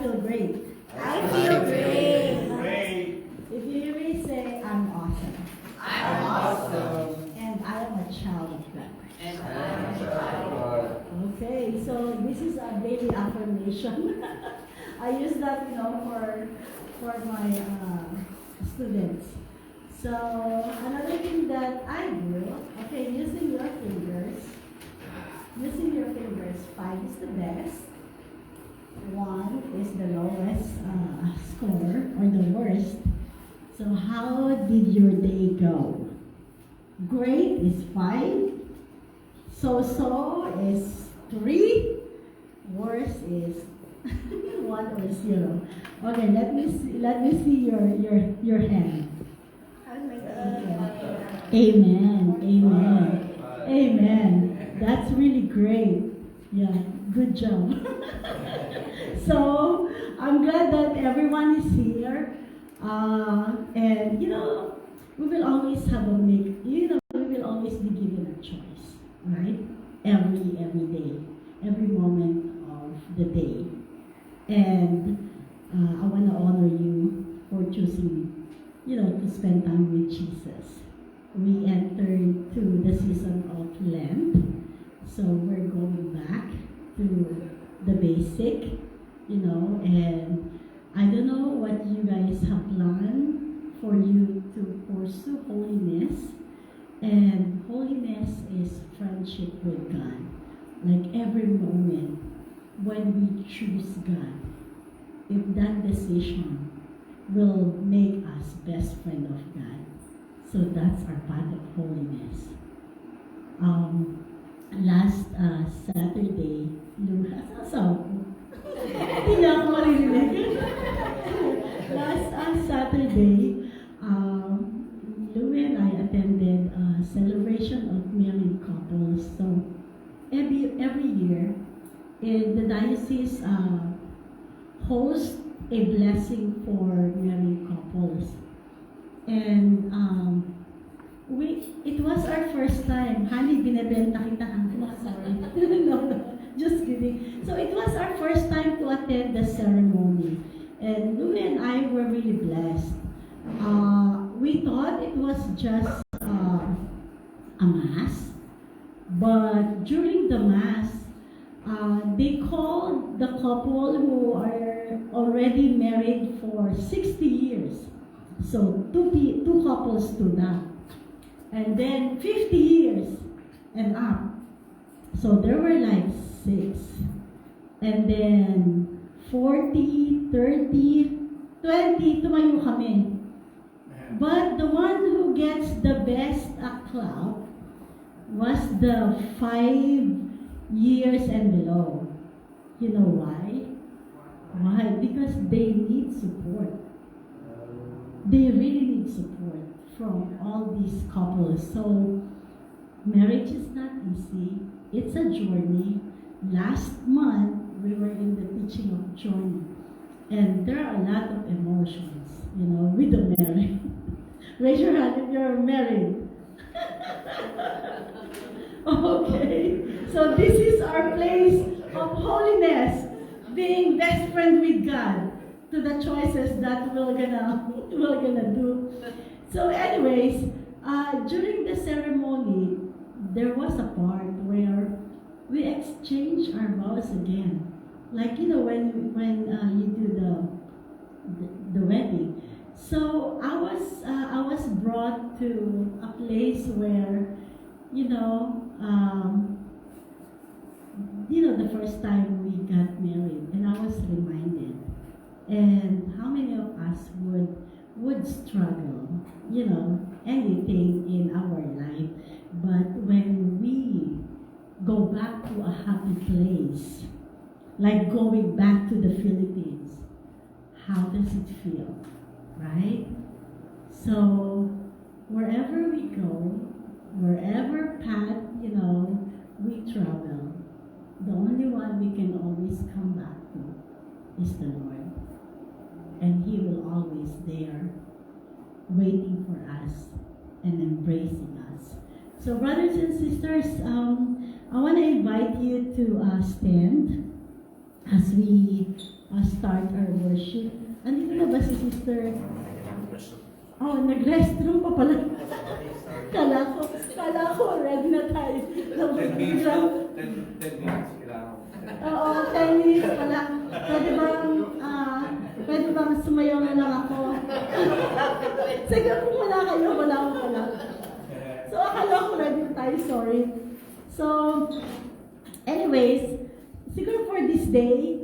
feel great? I feel great. Great. If you hear me say, I'm awesome. I'm awesome. And I am a child of God. And I'm a child of God. Okay, so this is a daily affirmation. I use that, for my students. So another thing that I do, okay, using your fingers. 5 is the best. 1 is the lowest score or the worst. So how did your day go? Great is 5. So is 3. Worst is 1 or 0. Okay, let me see your hand. Amen. Amen. Amen. That's really great. Yeah, good job. So I'm glad that everyone is here. And we will always we will always be given a choice, right? Every day, every moment of the day. And I want to honor you for choosing, to spend time with Jesus. We entered to the season of Lent, so we're going back to the basic, and I don't know what you guys have planned for you to pursue holiness. And holiness is friendship with God. Like every moment when we choose God, if that decision will make us best friend of God. So that's our path of holiness. Last Saturday, hindi niya ako maririnig. Last Saturday, Louie and I attended a celebration of married couples. So every year, in the diocese host a blessing for married couples. And it was our first time. Honey, binebenta kita. Sorry. No, just kidding. So it was our first time to attend the ceremony. And Louie and I were really blessed. We thought it was just a mass. But during the mass, they called the couple who are already married for 60 years. So two couples stood up. And then 50 years and up. So there were like 6. And then 40, 30, 20, tumayo kami. But the one who gets the best clap was the 5 years and below. You know why? Why? Because they need support. They really need support from all these couples. So marriage is not easy. It's a journey. Last month, we were in the teaching of journey. And there are a lot of emotions, with the marriage. Raise your hand if you're married. Okay. So this is our place of holiness, being best friend with God, to the choices that we're gonna do. So anyways, during the ceremony, there was a part where we exchange our vows again. Like, when you do the wedding. So I was brought to a place where, the first time we got married, and I was reminded. And how many of us would struggle, anything in our life. But when we go back to a happy place, like going back to the Philippines, how does it feel, right? So wherever we go, wherever path, we travel, the only one we can always come back to is the Lord. And He will always there, waiting for us and embracing us. So brothers and sisters, I want to invite you to stand as we start our worship. Andito na ba si Sister? Oh, nag-restroom pa pala. Kala ko, ready na tayo. 10 minutes kailangan. Oo, 10 minutes pala. Pwede bang sumayaw na lang ako? Sige, kung wala kayo, wala ako pala. So, akala ko ready na tayo, sorry. So, anyways, siguro for this day,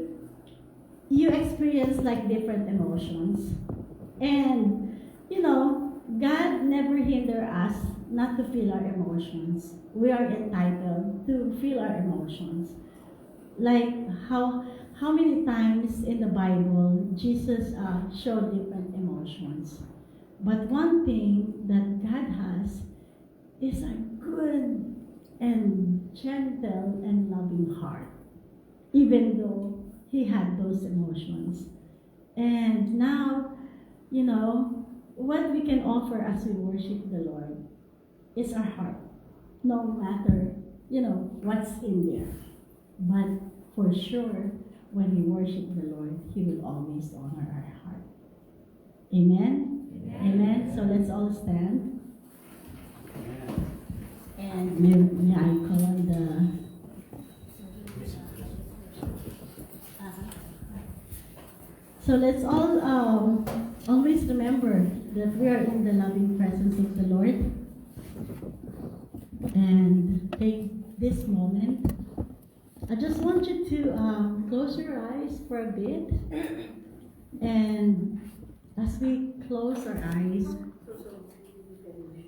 you experience like different emotions. And, you know, God never hinder us not to feel our emotions. We are entitled to feel our emotions. Like how many times in the Bible Jesus showed different emotions. But one thing that God has is a good and gentle and loving heart, even though He had those emotions. And now, you know, what we can offer as we worship the Lord is our heart, no matter, you know, what's in there. But for sure, when we worship the Lord, He will always honor our heart. Amen? Amen. So let's all stand. And may I call on the... So let's all always remember that we are in the loving presence of the Lord. And take this moment. I just want you to close your eyes for a bit. And as we close our eyes,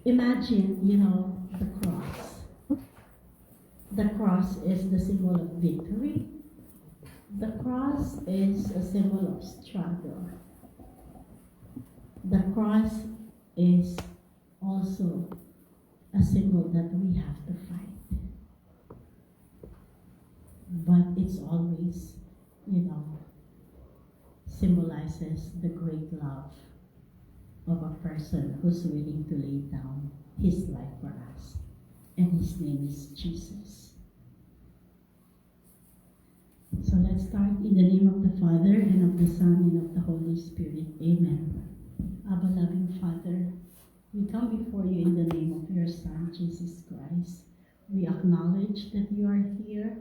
imagine, you know, the cross. The cross is the symbol of victory. The cross is a symbol of struggle. The cross is also a symbol that we have to fight. But it's always, you know, symbolizes the great love of a person who's willing to lay down his life for us. And his name is Jesus. So let's start in the name of the Father, and of the Son, and of the Holy Spirit. Amen. Abba, loving Father, we come before you in the name of your Son, Jesus Christ. We acknowledge that you are here.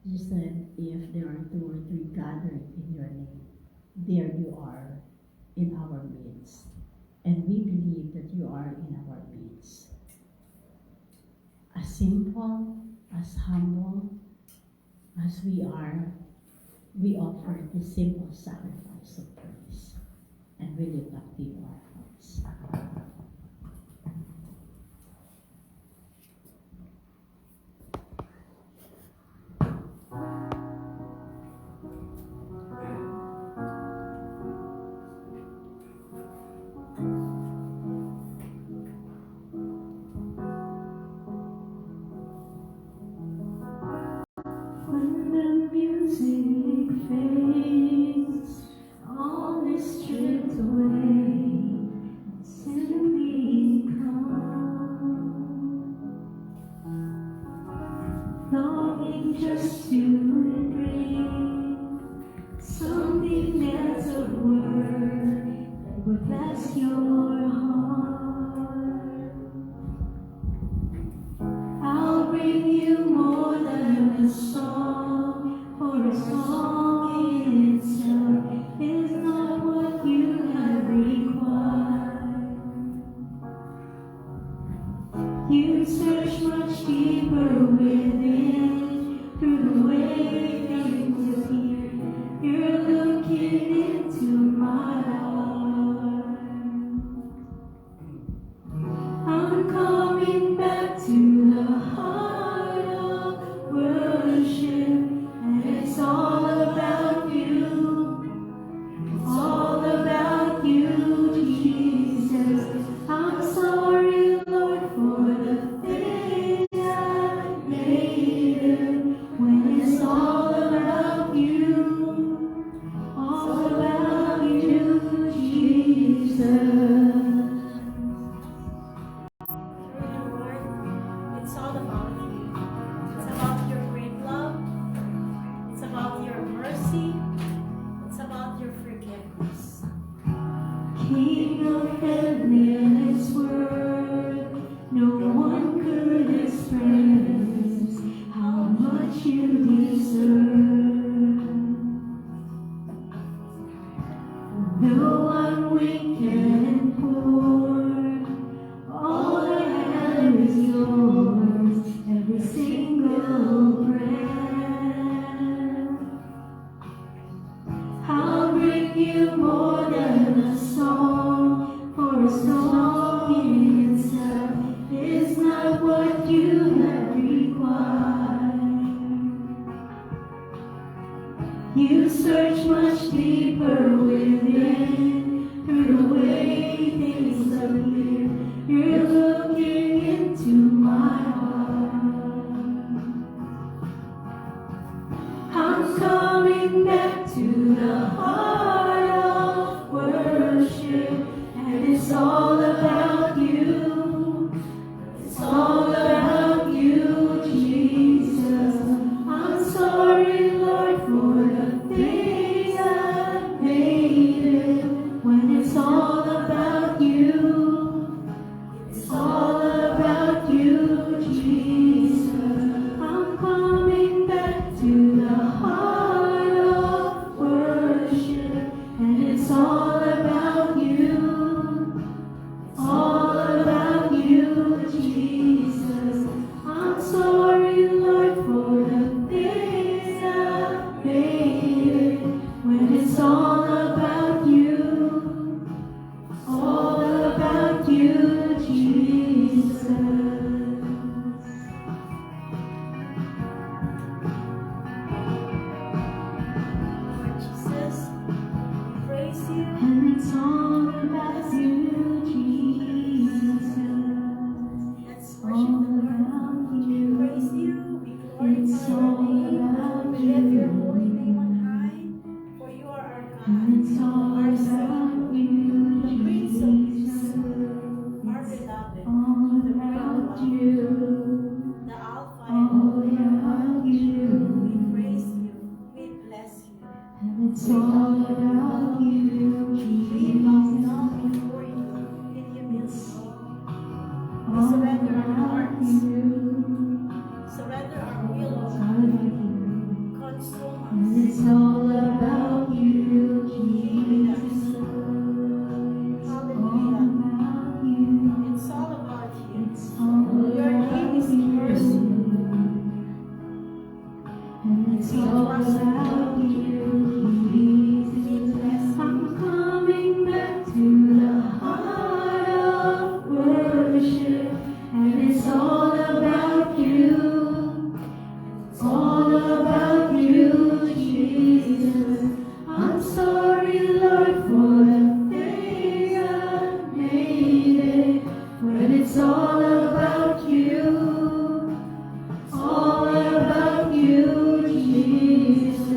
You said, if there are 2 or 3 gathered in your name, there you are in our midst. And we believe that you are in our midst. As simple, as humble as we are, we offer this simple sacrifice of praise. And we lift up to you our hearts. When the music fades, all is stripped away, simply come, longing just to bring something that's a word that would bless your heart. I'll bring you more than a song, for a song in itself is not what you have required. You search much deeper within, through the way things appear. You're looking into my heart. You search much deeper within. Through the way things appear, you're looking into my heart. I'm coming back to the heart of worship, and it's all about you. It's all about you, Jesus. I'm sorry, Lord, for the things I've made it. When it's all about you, it's all about you, Jesus. I'm coming back to the heart of worship, and it's all about you. It's all about you, Jesus. I'm sorry, Lord, for the things I've made. When it's all about you, all about you, Jesus. Lord Jesus, praise you. And it's all about you, Jesus. Let's All worship the Lord. about We you. praise you. We It's glorify your all name. about We lift your you. holy name on high. For you are our God, And it's all our about Savior, you, the Prince of Peace, Jesus. our beloved, All the great about one, you. the Alpha All and Omega. about you. We praise you. We bless you. And it's all about you, We bow Jesus. down before you in humility. We All surrender our about hearts, you. surrender our will, It's O all God. about you. Consume And us. it's all about you, Jesus. All Hallelujah. about you. It's all about you. It's all Your name is mercy. and it's all about you, Jesus. I'm coming back to the heart of worship, and it's all about you. It's all about you, Jesus. I'm sorry, Lord, for the things I've made it. When it's all about you, all about you, Jesus.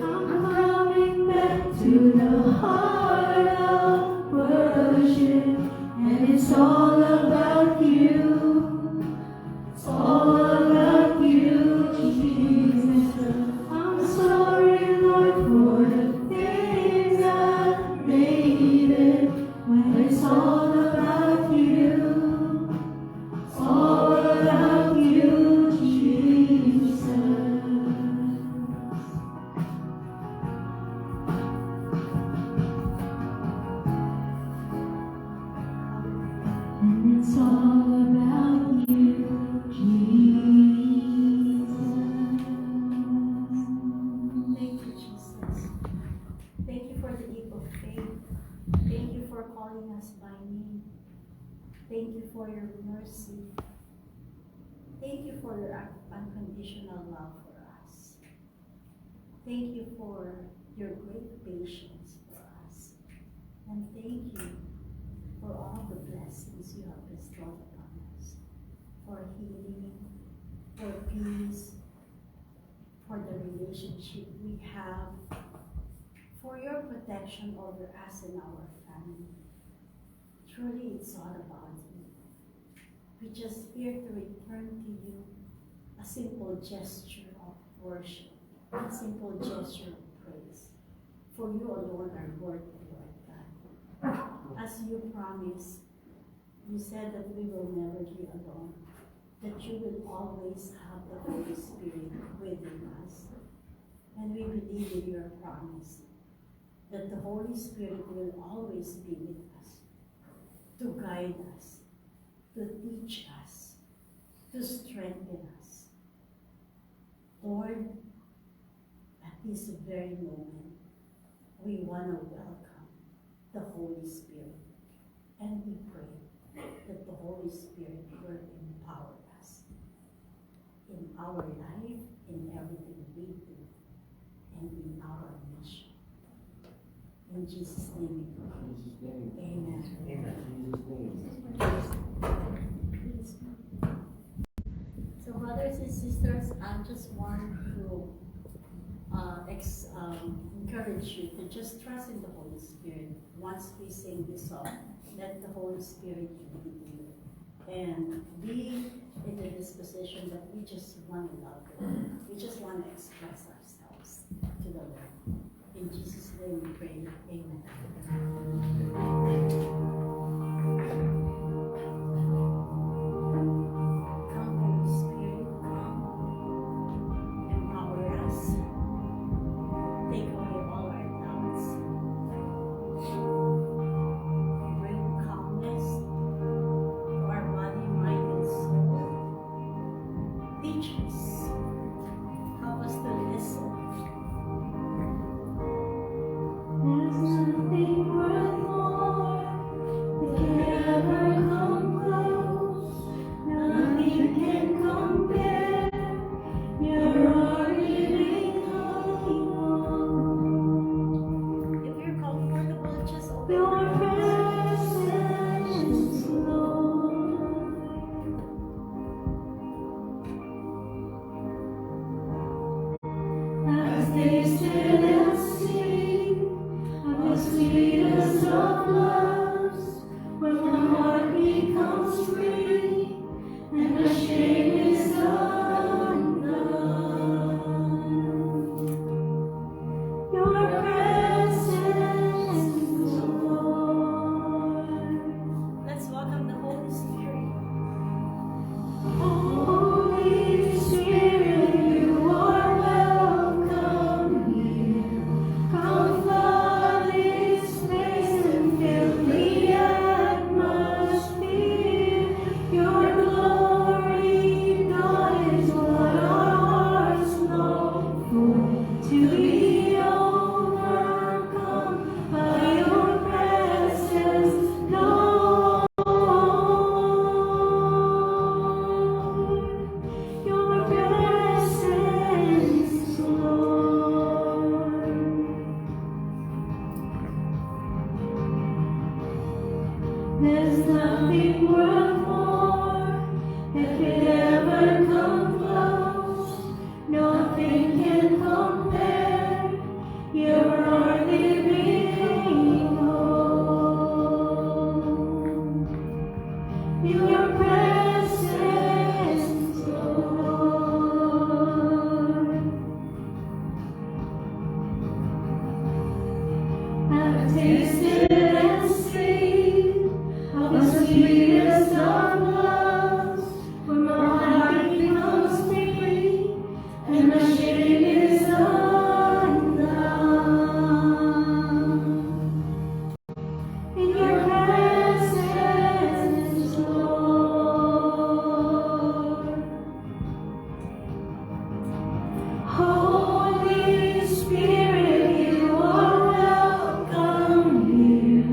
I'm coming back to the heart of worship, and it's all about you. It's all about you, Jesus. I'm sorry, Lord, for the things I've made it. When it's all about you, it's all about you, Jesus. And it's all about you, Jesus. Thank you, Jesus. Thank you for the gift of faith. Thank you for calling us by name. Thank you for your mercy. Thank you for your unconditional love for us. Thank you for your great patience for us. And thank you for all the blessings you have bestowed upon us. For healing, for peace, for the relationship we have, for your protection over us and our family. Truly, it's all about you. We just here to return to you a simple gesture of worship, a simple gesture of praise. For you alone are worthy, Lord God. As you promised, you said that we will never be alone, that you will always have the Holy Spirit within us. And we believe in your promise that the Holy Spirit will always be with us, to guide us, to teach us, to strengthen us. Lord, at this very moment, we want to welcome the Holy Spirit. And we pray that the Holy Spirit will empower us in our life, in everything we do, and in our In Jesus' name we pray. Jesus' name. Amen. Jesus' name. So brothers and sisters, I just want to encourage you to just trust in the Holy Spirit. Once we sing this song, let the Holy Spirit lead you. And be in the disposition that we just want to love Him. We just want to express ourselves to the Lord. In Jesus' name we pray. Amen. Come, Holy Spirit, come. Empower us. Take away all our doubts. Bring calmness to our body, mind, and soul. Teach us. Help us to listen. There's nothing worth more that can ever come close. Nothing can compare. You're our living hope. If you're comfortable, just open Your your eyes. presence, Lord. I've tasted and seen of the sweetest of loves, when my heart becomes free and the shame is undone. Your presence, Lord. Let's welcome the Holy Spirit. Holy Spirit, you are welcome here. Come flood this place and fill the atmosphere. Your glory, God, is what our hearts long for. To be overcome by your presence, Lord. Your presence, Lord. There's nothing worth more that could ever come close. Nothing can compare. You're our living hope. Your presence, Lord. I've tasted and seen of the sweetest of loves, when my heart becomes free and the shame is undone. In your presence, Lord. Holy Spirit, you are welcome here.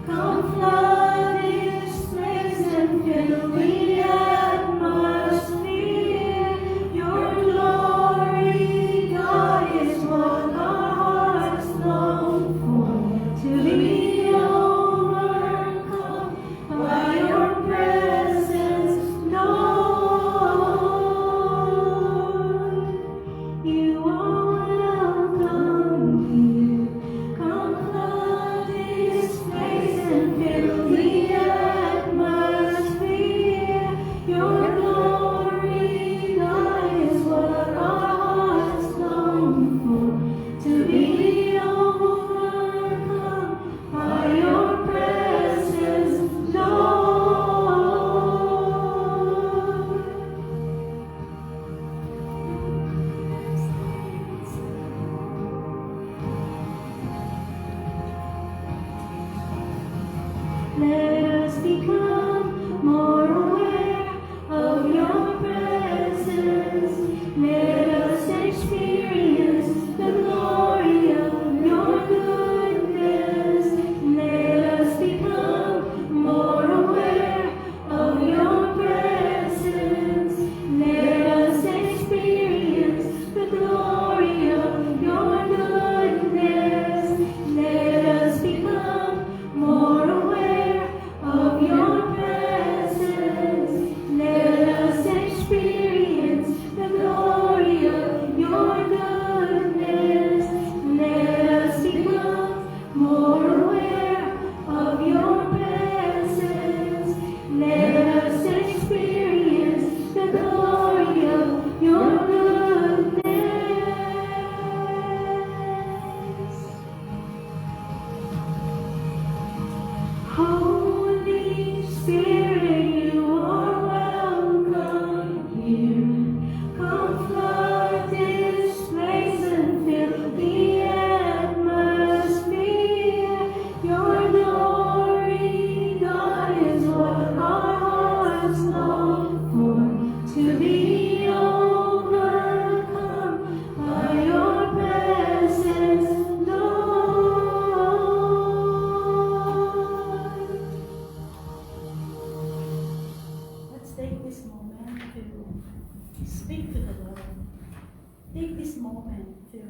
Come flood this place and fill the atmosphere. Your glory, God, is what our hearts long for. To be overcome by your presence, Lord. You are welcome here. Come flood this place and fill the atmosphere. Your glory, God, is what our hearts long for. To be overcome by your presence, Lord. Let us become more aware of your presence. Let us experience the glory of your goodness. Let us become more aware of your presence. Let us experience the glory of your goodness. Let us this moment to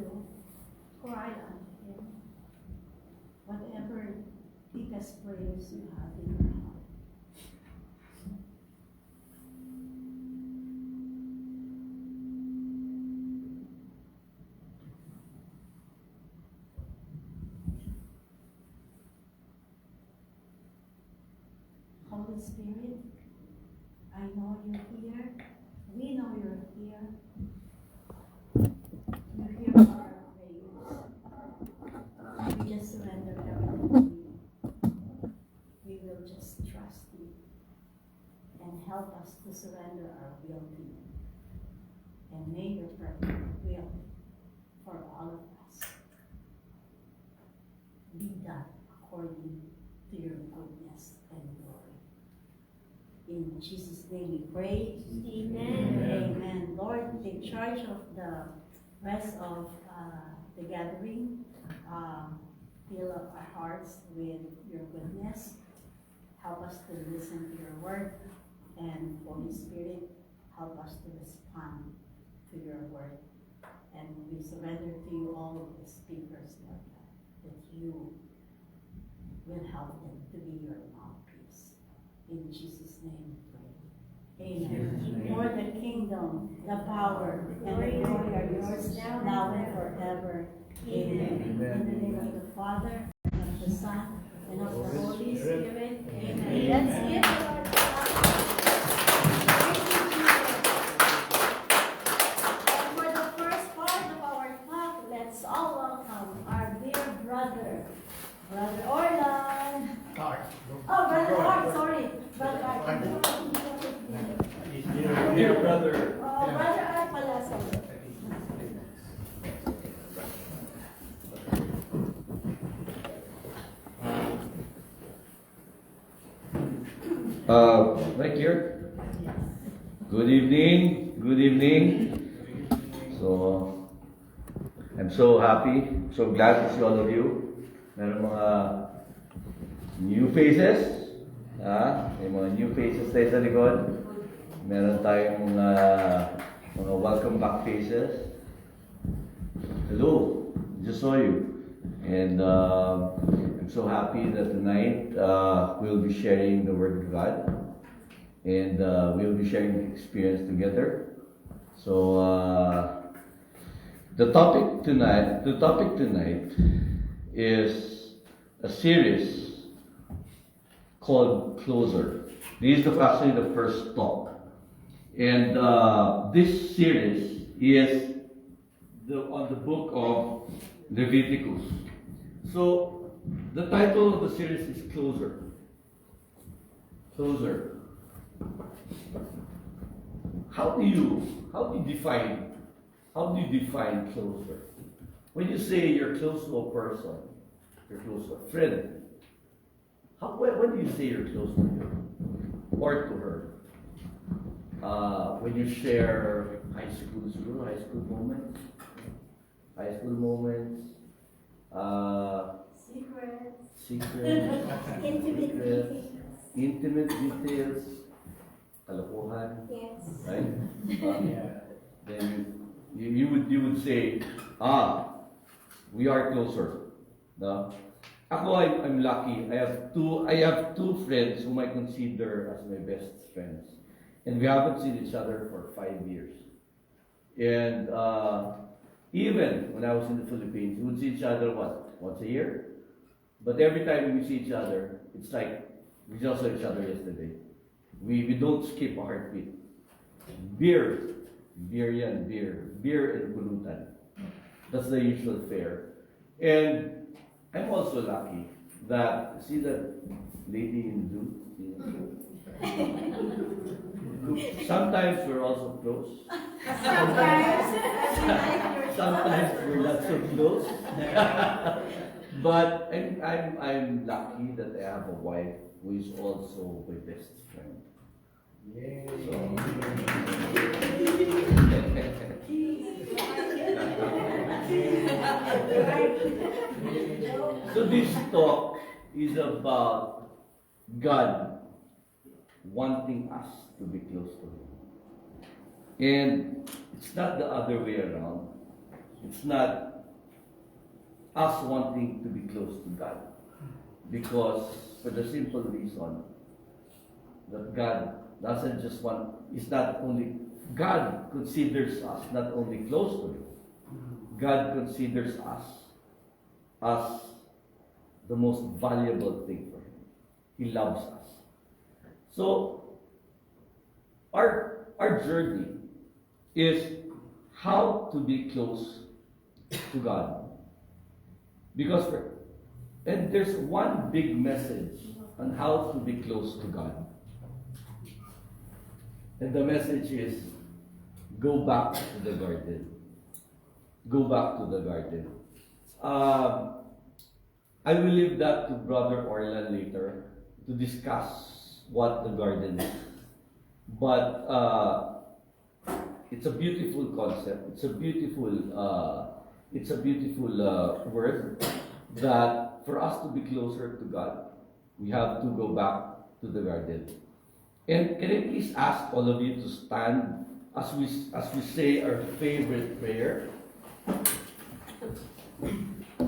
cry unto Him. Whatever deepest prayers you have in your heart. Holy Spirit, I know you're here. We know you're here. You hear our prayers. We just surrender everything to you. We will just trust you and help us to surrender our will to you. And may your perfect will for all of us be done according to your goodness and glory. In Jesus' name we pray. Amen. Amen. Lord, take charge of the rest of the gathering. Fill up our hearts with your goodness. Help us to listen to your word. And Holy Spirit, help us to respond to your word. And we surrender to you all of the speakers, Lord God, that you will help them to be your mouthpiece. In Jesus' name we pray. Amen. For the kingdom, the power, and the glory are yours now and forever. Amen. In the name of the Father, and of the Son, and of the Holy Spirit. Amen. Let's give the Lord a And for the first part of our talk, let's all welcome our dear brother, Brother Orlan. Oh, Brother Art, sorry. Brother Art. Dear brother. Oh, Brother Art pala, sorry. Right here. Good evening. Good evening. So, I'm so happy, so glad to see all of you. Meron mga new faces. May mga new faces tayo sa likod. Meron tayong mga welcome back faces. Hello, just saw you. And I'm so happy that tonight we'll be sharing the Word of God. And we'll be sharing the experience together. So the topic tonight is a series called Closer. This is actually the first talk. And this series is on the book of Leviticus. So the title of the series is Closer. Closer. How do you define closer? When you say you're close to a person, you're close to a friend, when do you say you're close to her or to her? When you share high school moments, secrets, intimate details, kalokohan, Yes. right? Then you would say, we are closer. No? I'm lucky. I have two friends whom I consider as my best friends, and we haven't seen each other for 5 years. And even when I was in the Philippines, we would see each other once a year. But every time we see each other, it's like we just saw each other yesterday. We don't skip a heartbeat. Beer and pulutan. That's the usual fare. And I'm also lucky that, see that lady in blue? Sometimes we're also close. Sometimes we're not so close. But I'm lucky that I have a wife who is also my best friend. So this talk is about God wanting us to be close to Him. And it's not the other way around. it's not us wanting to be close to God. Because for the simple reason that God doesn't just want, it's not only, God considers us not only close to Him, God considers us as the most valuable thing for Him. He loves us. So, our journey is how to be close to God. And there's one big message on how to be close to God. And the message is, go back to the garden. Go back to the garden. I will leave that to Brother Orlan later to discuss what the garden is. But it's a beautiful concept. It's a beautiful word that for us to be closer to God, we have to go back to the garden. And can I please ask all of you to stand as we say our favorite prayer?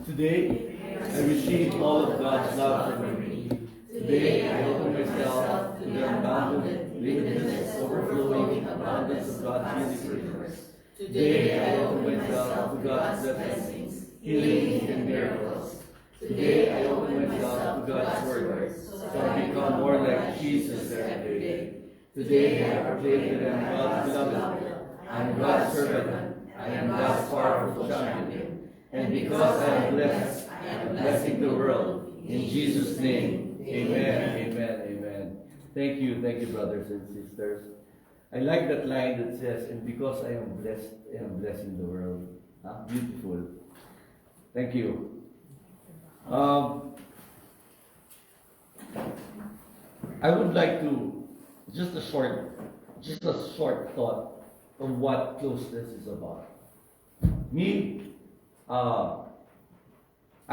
Today, I receive all of God's love for me. Today, I open myself to the unbounded, limitless, overflowing abundance of God's universe. Today, I open myself to God's blessings, healings, and miracles. Today, I open myself to God's word, so I become more like Jesus every day. Today, I proclaim that I am God's beloved. I am God's servant. I am God's powerful champion. And because I am blessed, I am blessing the world. In Jesus' name, amen, amen, amen. Thank you, brothers and sisters. I like that line that says, and because I am blessed, I am blessing the world. Beautiful. Thank you. I would like to, just a short thought of what closeness is about. Me, I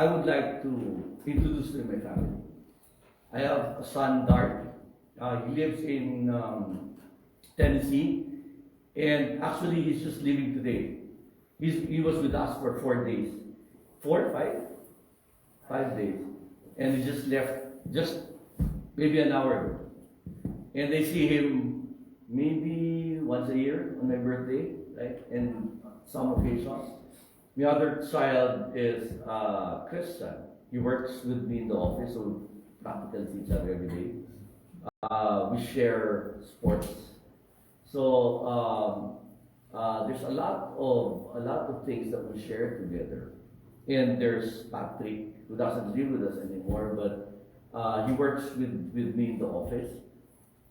would like to introduce to my family. I have a son, Dart. He lives in Tennessee, and actually he's just leaving today. He was with us for 4 days. 4 or 5? 5 days. And he just left just maybe an hour ago. And I see him maybe once a year on my birthday, right? And some occasions. My other child is Christian. He works with me in the office, so we practically see each other every day. We share sports. So there's a lot of things that we share together. And there's Patrick, who doesn't live with us anymore, but he works with me in the office.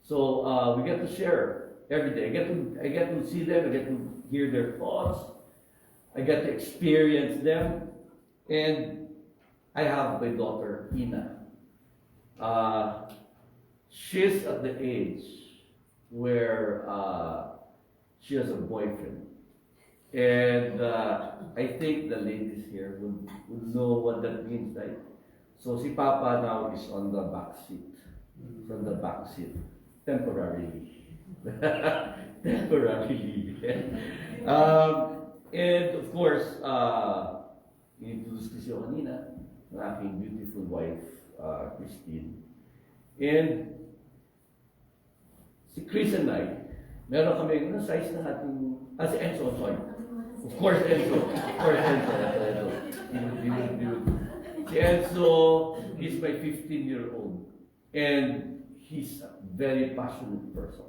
So we get to share every day. I get to see them. I get to hear their thoughts. I get to experience them. And I have my daughter, Ina. She's at the age where she has a boyfriend. And I think the ladies here would know what that means, right? So si Papa now is on the back seat. From the back seat. Temporarily. Temporarily. And of course, introduce ko siya kanina, ng aking beautiful wife, Christine. And si Chris and I, meron kami, ano size na ating, si Enzo, sorry. Of course, Enzo. Si Enzo, he's my 15-year-old. And he's a very passionate person.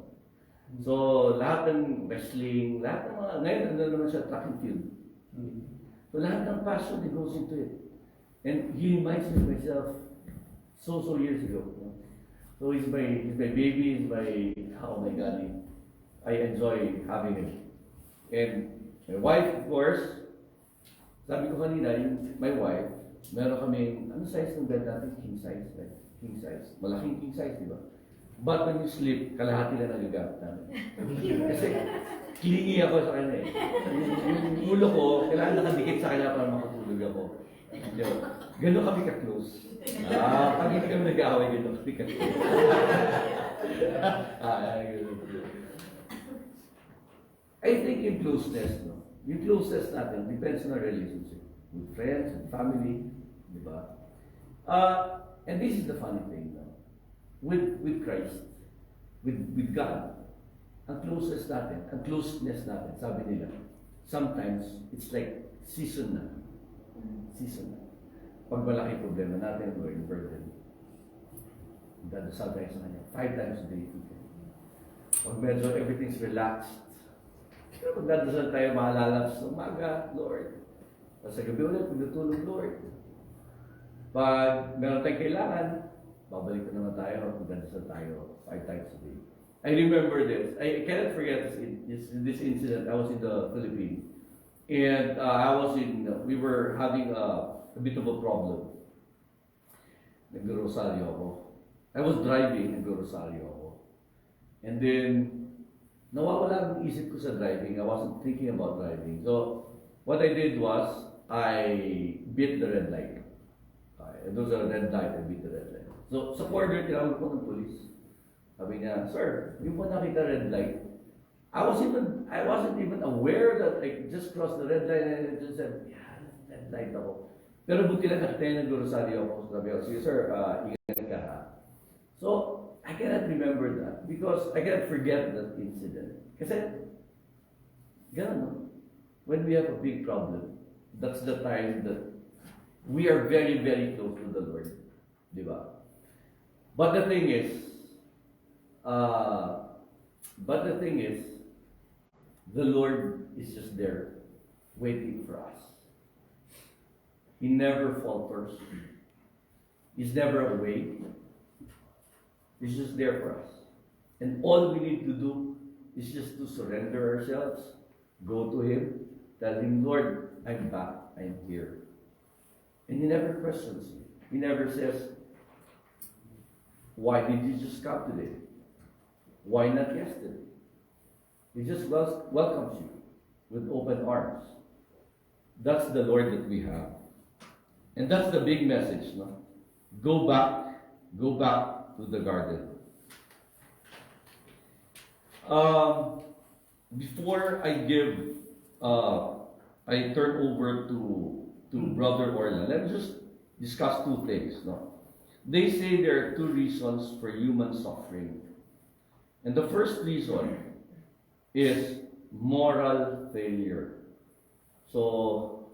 So, lahat ng wrestling, lahat ng mga, ngayon, ano naman siya, track and field. So, lahat ng passion, he goes into it. And he reminds me of myself so years ago. So, he's my baby, he's my, oh my God, I enjoy having him. And my wife, of course, sabi ko kanina, my wife, meron kaming, ano size ng bed natin? King size, right? King size. Malaking king size, di ba? But when you sleep, kalahati na nagagamit namin. Kasi clingy ako sa kanya eh. Yung ulo ko, kailangan nakadikit sa kanya para makatulog ako. Gano'n kami ka-close. Pag hindi kami nag-aaway, gano'n kami ka-close. I think in closeness, no? Yung closest natin depends on our relationship with friends, with family, di ba? And this is the funny thing, no? With Christ, with God, ang closest natin, ang closeness natin, sabi nila, sometimes it's like season na. Season na. Pag malaki problema natin, or in burden, dadasal tayo sa kanya 5 times a day. Pag medyo everything's relaxed, pero pag dadasal tayo, maalala sa umaga, Lord. Tapos sa gabi ulit, pagdutulog, Lord. Pag meron tayong kailangan, babalik na naman tayo, pagdadasal tayo 5 times a day. I remember this. I cannot forget this incident. I was in the Philippines. And we were having a bit of a problem. Nag-Rosario ako. I was driving, nag-Rosario ako. And then, nawawala ang isip ko sa driving. I wasn't thinking about driving. So, what I did was, I beat the red light. Those are red light, I beat the red light. So, sa corner, tinawag ko ng police. Sabi niya, sir, yung po nakita red light, I wasn't even aware that I just crossed the red light and I just said, yeah, red light ako. Pero buti lang nakita yung nag-Rosario ako. Sabi ko, sige sir, ingat ka ha. So, I cannot remember that because I cannot forget that incident. Kasi, ganun, no? When we have a big problem, that's the time that we are very, very close to the Lord. Di ba? But the thing is, the Lord is just there, waiting for us. He never falters. He's never away. He's just there for us. And all we need to do is just to surrender ourselves, go to Him, tell Him, Lord, I'm back, I'm here. And He never questions you. He never says, why did you just come today? Why not yesterday? He just welcomes you with open arms. That's the Lord that we have. And that's the big message, no? Go back to the garden. Before I turn over to Brother Orlan, let me just discuss 2 things, no? They say there are 2 reasons for human suffering. And the first reason is moral failure. So,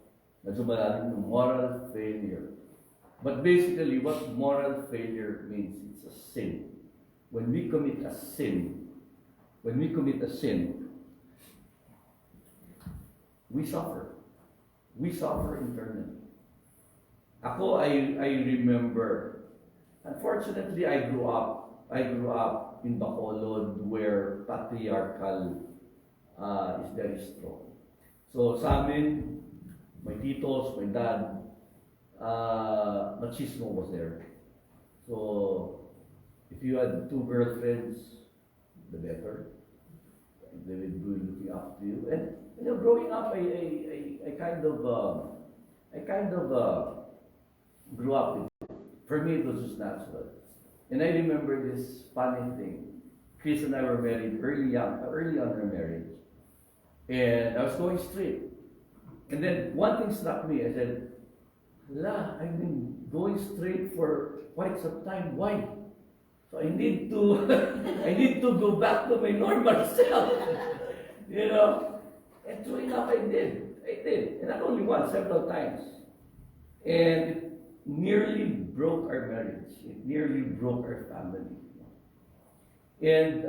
medyo malalim yung moral failure. But basically, what moral failure means, it's a sin. When we commit a sin, we suffer. We suffer internally. Ako, I remember, unfortunately, I grew up in Bacolod where patriarchal is very strong. So sa amin, my titos, my dad, machismo was there. So if you had 2 girlfriends, the better. They would be looking up to you. And you know, growing up, I kind of grew up with it. For me, it was just natural. And I remember this funny thing. Chris and I were married early on in marriage. And I was going straight. And then one thing struck me. I said, "La, I've been going straight for quite some time. Why? So I need to go back to my normal self." You know? And true enough, I did. And not only once, several times. And it nearly broke our marriage. It nearly broke our family. And,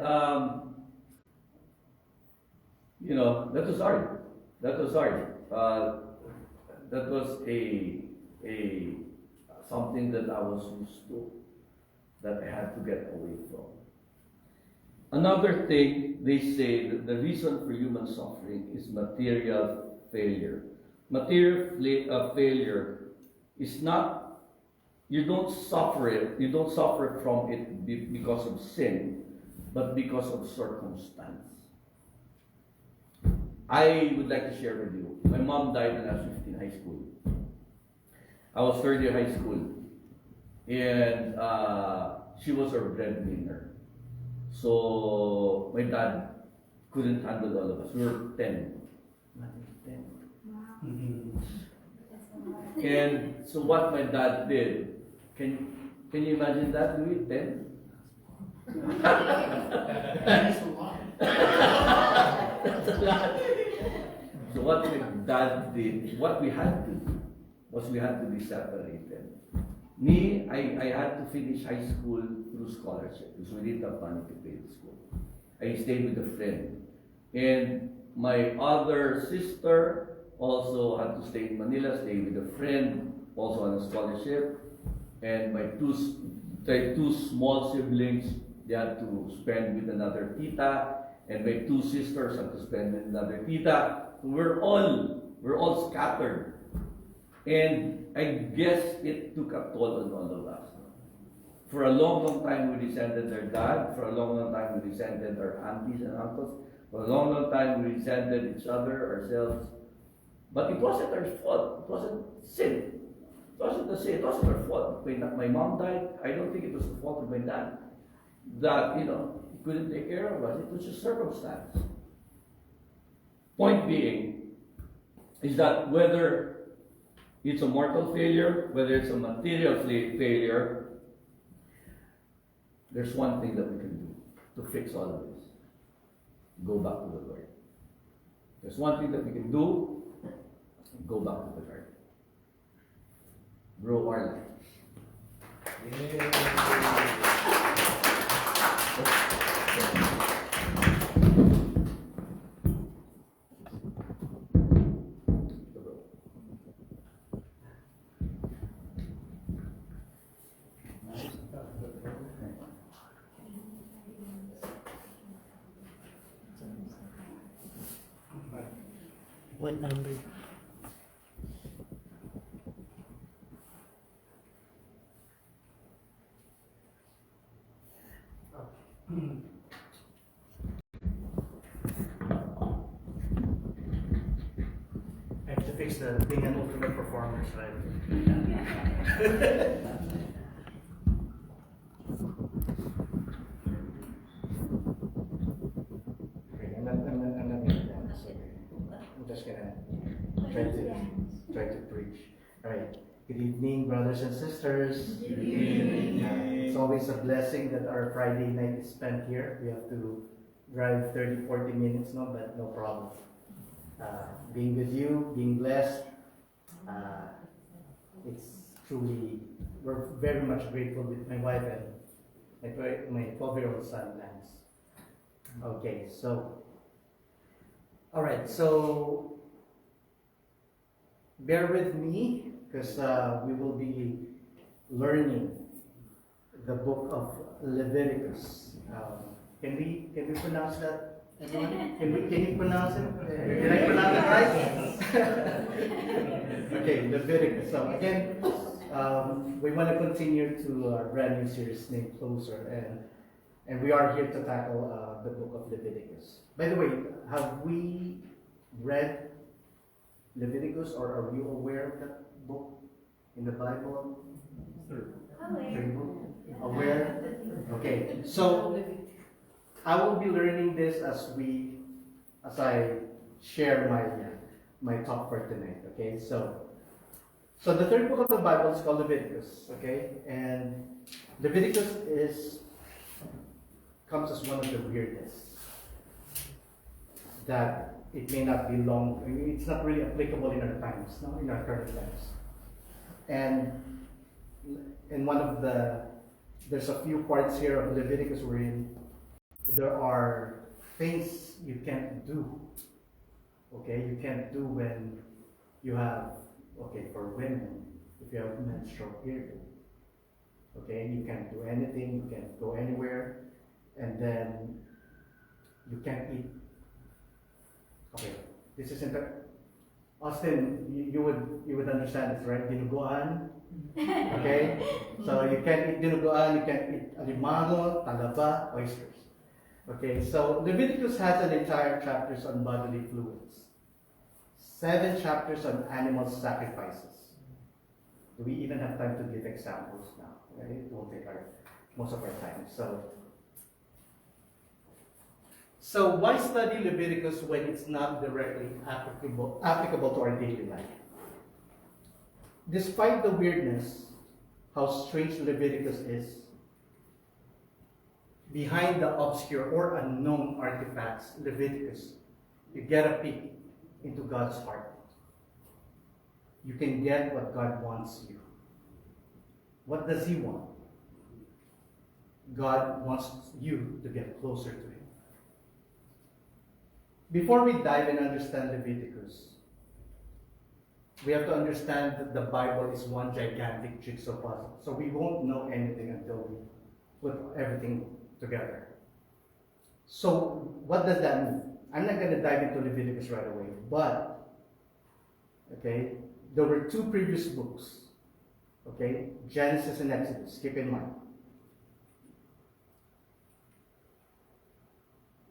you know, that was hard. That was a something that I was used to, that I had to get away from. Another thing, they say that the reason for human suffering is material failure. Material failure is not, you don't suffer from it because of sin, but because of circumstance. I would like to share with you, my mom died when I was 15 high school. I was third year high school, and she was our breadwinner. So my dad couldn't handle all of us. We were 10. 10. And so what my dad did, can you imagine that, Louis? 10? That's a lot. That's a lot. So what my dad did, what we had to do, was we had to be separated. Me, I had to finish high school through scholarship because we didn't have money to pay the school. I stayed with a friend. And my other sister also had to stay in Manila, stay with a friend, also on a scholarship. And my two small siblings, they had to spend with another tita, and my two sisters had to spend with another tita. We're all scattered. And I guess it took a toll on all of us. For a long time we resented our dad. For a long time we resented our aunties and uncles. For a long time we resented each other, ourselves. But it wasn't our fault. It wasn't sin. It wasn't the sin. It wasn't our fault. When my mom died, I don't think it was the fault of my dad. That, he couldn't take care of us. It was just circumstance. Point being, is that whether it's a mortal failure, whether it's a material failure, there's one thing that we can do to fix all of this. Go back to the Lord. There's one thing that we can do, go back to the Lord. Grow our life. What number? I have to fix the being an ultimate performer slide. Okay, I'm not gonna dance. Okay. I'm just gonna try to preach. All right. Good evening, brothers and sisters. Good evening. It's always a blessing that our Friday night is spent here. We have to drive 30, 40 minutes, but no problem. Being with you, being blessed, it's truly, we're very much grateful with my wife and my 12-year-old son, Lance. Okay, so, all right, so bear with me because we will be learning the book of Leviticus. Can we pronounce that? Everyone? Can you pronounce it? Did I pronounce it right? Okay, Leviticus. So again, we want to continue to our brand new series named Closer, and we are here to tackle the book of Leviticus. By the way, have we read Leviticus, or are you aware of that book in the Bible? Aware? Okay, so I will be learning this as I share my talk for tonight. Okay, so the third book of the Bible is called Leviticus. Okay, and Leviticus comes as one of the weirdest. That it may not be long. I mean, it's not really applicable in our times, no, in our current times. And in there's a few parts here of Leviticus wherein there are things you can't do. Okay, you can't do when you have, for women, if you have menstrual period. Okay, you can't do anything, you can't go anywhere, and then you can't eat. Okay, this isn't Austin, you would understand this, right? Dinuguan. Okay? So you can't eat dinuguan, you can't eat alimango, talaba, oysters. Okay, so Leviticus has an entire chapters on bodily fluids. 7 chapters on animal sacrifices. Do we even have time to give examples now? Right? It won't take most of our time. So why study Leviticus when it's not directly applicable to our daily life? despite the weirdness, how strange Leviticus is, behind the obscure or unknown artifacts, Leviticus, you get a peek into God's heart. You can get what God wants you. What does He want? God wants you to get closer to Him. Before we dive and understand Leviticus, we have to understand that the Bible is one gigantic jigsaw puzzle. So we won't know anything until we put everything together. So what does that mean? I'm not going to dive into Leviticus right away, but, okay, there were two previous books, okay, Genesis and Exodus, keep in mind.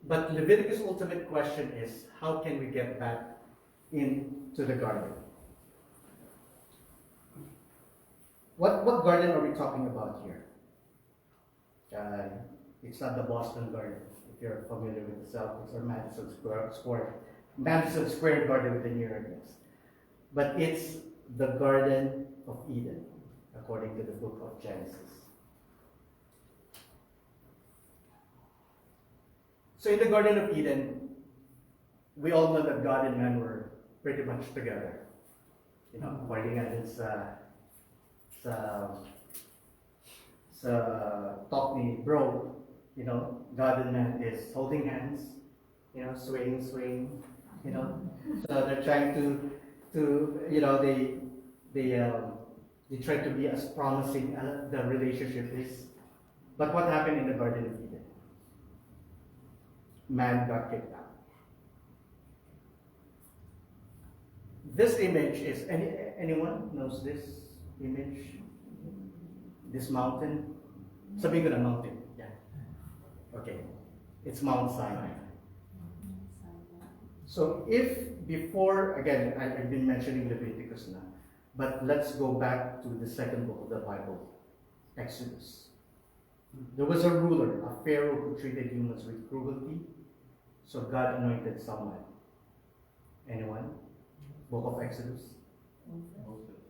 But Leviticus' ultimate question is, how can we get back into the garden? What garden are we talking about here? It's not the Boston Garden, if you're familiar with the Celtics, or Madison Square Garden with the New York Knicks. But it's the Garden of Eden, according to the book of Genesis. So in the Garden of Eden, we all know that God and man were pretty much together. You know, according to sa talk ni bro, you know, God and man is holding hands, you know, swaying, you know. So they're trying to you know, they try to be as promising as the relationship is. But what happened in the Garden of Eden? Man got kicked out. This image is, anyone knows this image? This mountain? Sabihin ko na mountain. Yeah. Okay. It's Mount Sinai. So if before, again, I've been mentioning Leviticus now, but let's go back to the second book of the Bible, Exodus. There was a ruler, a pharaoh, who treated humans with cruelty. So God anointed someone. Anyone? Book of Exodus?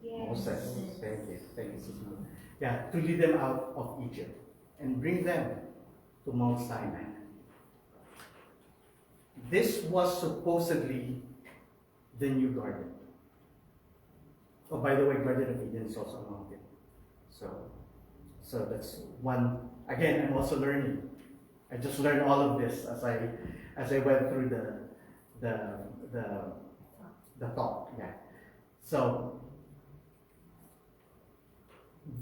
Yes. Moses. Thank you, Susan. Yeah, to lead them out of Egypt and bring them to Mount Sinai. This was supposedly the new garden. Oh, by the way, Garden of Eden is also a mountain. So that's one. Again, I'm also learning. I just learned all of this as I went through the talk. Yeah. So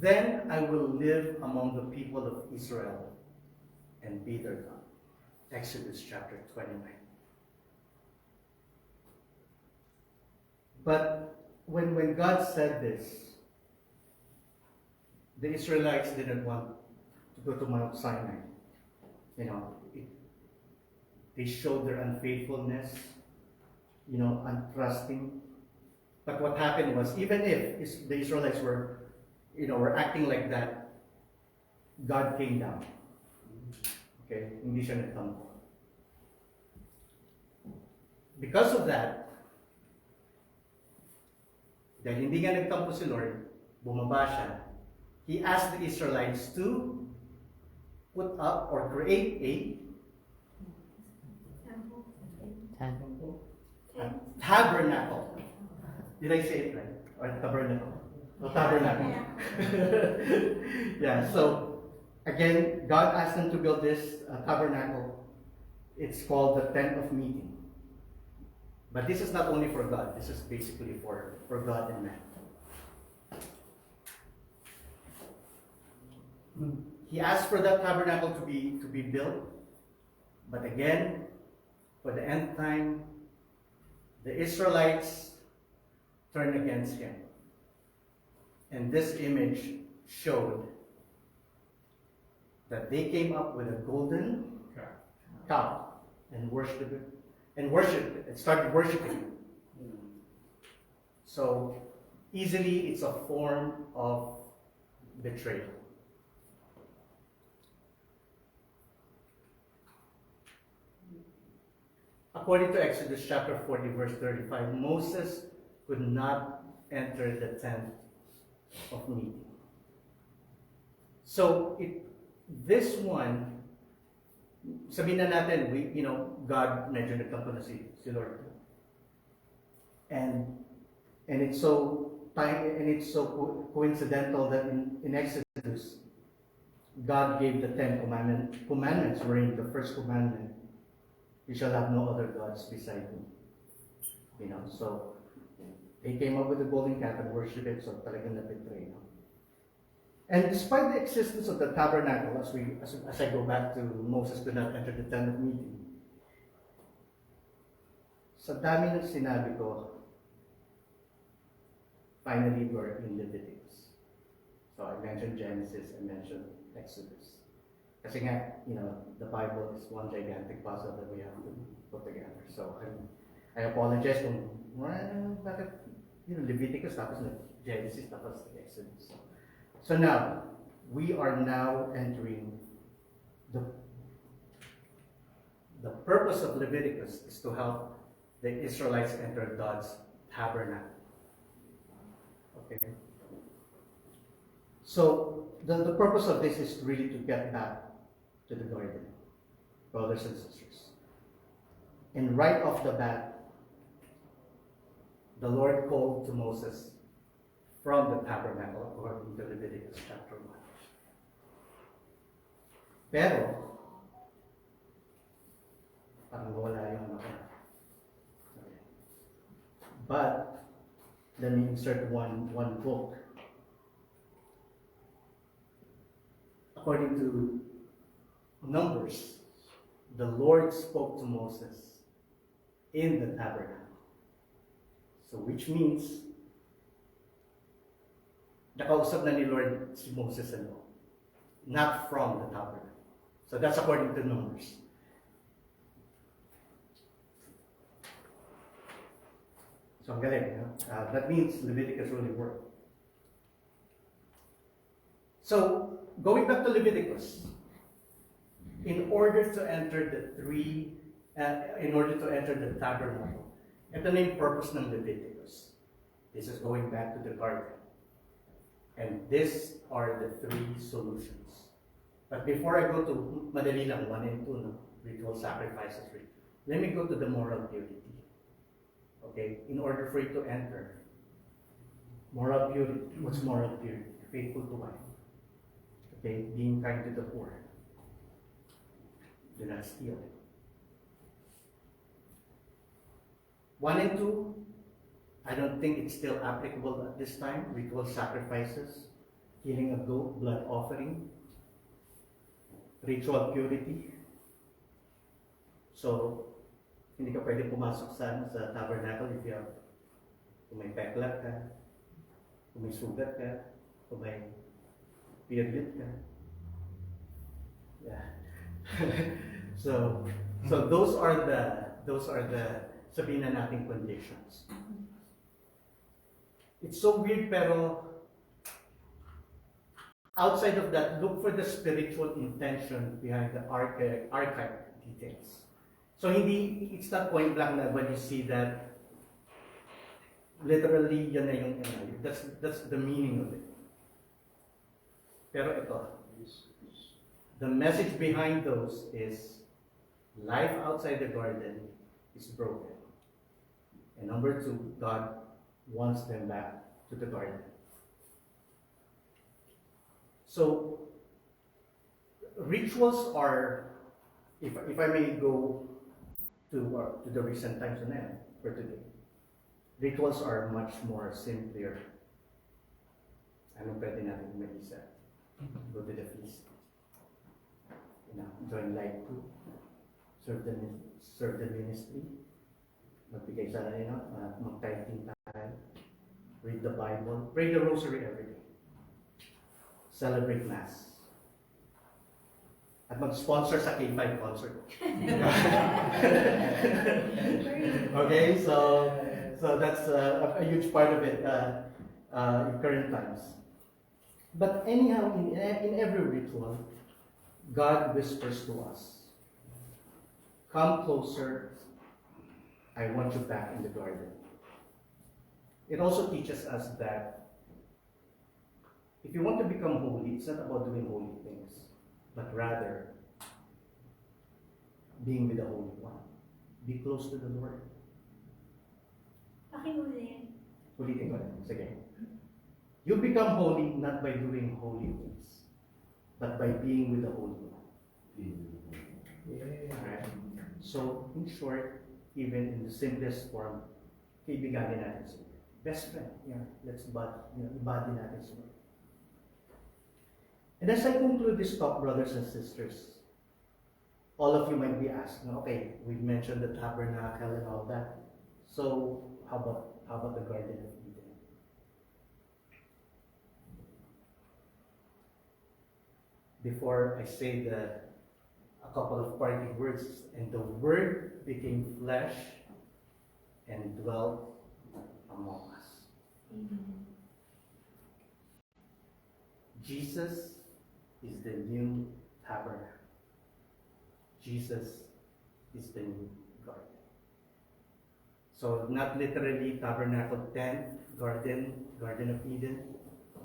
then I will live among the people of Israel and be their God. Exodus chapter 29. But when God said this, the Israelites didn't want to go to Mount Sinai. You know, they showed their unfaithfulness, you know, untrusting. But what happened was, even if the Israelites were acting like that, God came down. Okay? Hindi siya nagtampo. Because of that, dahil hindi nga nagtampo si Lord, bumaba siya. He asked the Israelites to put up or create a tabernacle. Did I say it right? Or tabernacle? Oh, tabernacle. Yeah, so again, God asked them to build this tabernacle. It's called the Tent of Meeting. But this is not only for God, this is basically for God and man. He asked for that tabernacle to be built, but again, for the end time, the Israelites turned against him. And this image showed that they came up with a golden cow and worshipped it, and started worshiping it. So easily, it's a form of betrayal. According to Exodus chapter 40, verse 35, Moses could not enter the tent of meeting. So this one, sabihin na natin, God medyo nagtampo na si Lord. And it's so coincidental that in Exodus, God gave the 10 commandments, wherein the first commandment, you shall have no other gods beside me. So they came up with the golden calf and worshiped it, so talagang napitray. And despite the existence of the tabernacle, as I go back to Moses did not enter the tent of meeting, sa dami ng sinabi ko, finally we're in Leviticus. So I mentioned Genesis, I mentioned Exodus. Kasi nga, the Bible is one gigantic puzzle that we have to put together. So I apologize kung, bakit, Leviticus, tapos Genesis, tapos Exodus. So now, we are now entering the purpose of Leviticus is to help the Israelites enter God's tabernacle. Okay? So, the purpose of this is really to get back to the garden, brothers and sisters. And right off the bat, the Lord called to Moses from the tabernacle according to Leviticus chapter 1. Pero, parang wala yung ano. Okay. But, let me insert one book. According to Numbers, the Lord spoke to Moses in the tabernacle. So which means, nakausap na ni Lord si Moses alone, not from the tabernacle. So that's according to Numbers. So ang galing, that means Leviticus really worked. So, going back to Leviticus, in order to enter the tabernacle, ito na yung purpose ng Leviticus. This is going back to the garden. And these are the 3 solutions. But before I go to madali lang 1 and 2, ritual sacrifices, let me go to the moral purity. Okay, in order for you to enter moral purity, what's moral purity? Faithful to wife. Okay, being kind to the poor. Do not steal. 1 and 2, I don't think it's still applicable at this time. Ritual sacrifices, killing a goat, blood offering, ritual purity. So, hindi ka pwede pumasok sa tabernacle kung may peklat ka, kung may sugat ka, kung may period ka. Yeah. so those are the sabihin na nating conditions. It's so weird, pero outside of that, look for the spiritual intention behind the archive details. So it's not point blank na when you see that, literally yan na yung that's the meaning of it. Pero ito, the message behind those is life outside the garden is broken. And number 2, God wants them back to the garden. So, rituals are, if I may go to the recent times on end for today, rituals are much more simpler. Anong pwede natin mag-isa? Go to the feast. Join light group. Serve the ministry. Magbigay sa mag-tithing tayo. Read the Bible. Pray the rosary every day. Celebrate Mass. At mag-sponsor sa K5 concert. Okay, so that's a huge part of it in current times. But anyhow, in every ritual, God whispers to us, "Come closer, I want you back in the garden." It also teaches us that If you want to become holy, it's not about doing holy things, but rather being with the Holy One. Be close to the Lord. Pakiulit. Ulitin ko rin. Sige. You become holy not by doing holy things, but by being with the Holy One. Alright? So, in short, even in the simplest form, kaibiganin natin siya. Best friend. Yeah, let's ibadi natin siya. And as I conclude this talk, brothers and sisters, all of you might be asking, okay, we've mentioned the tabernacle and all that. So, how about the Garden of Eden? Before I say a couple of parting words, and the Word became flesh and dwelt among us. Amen. Jesus is the new tabernacle. Jesus is the new garden. So not literally tabernacle tent, garden of Eden,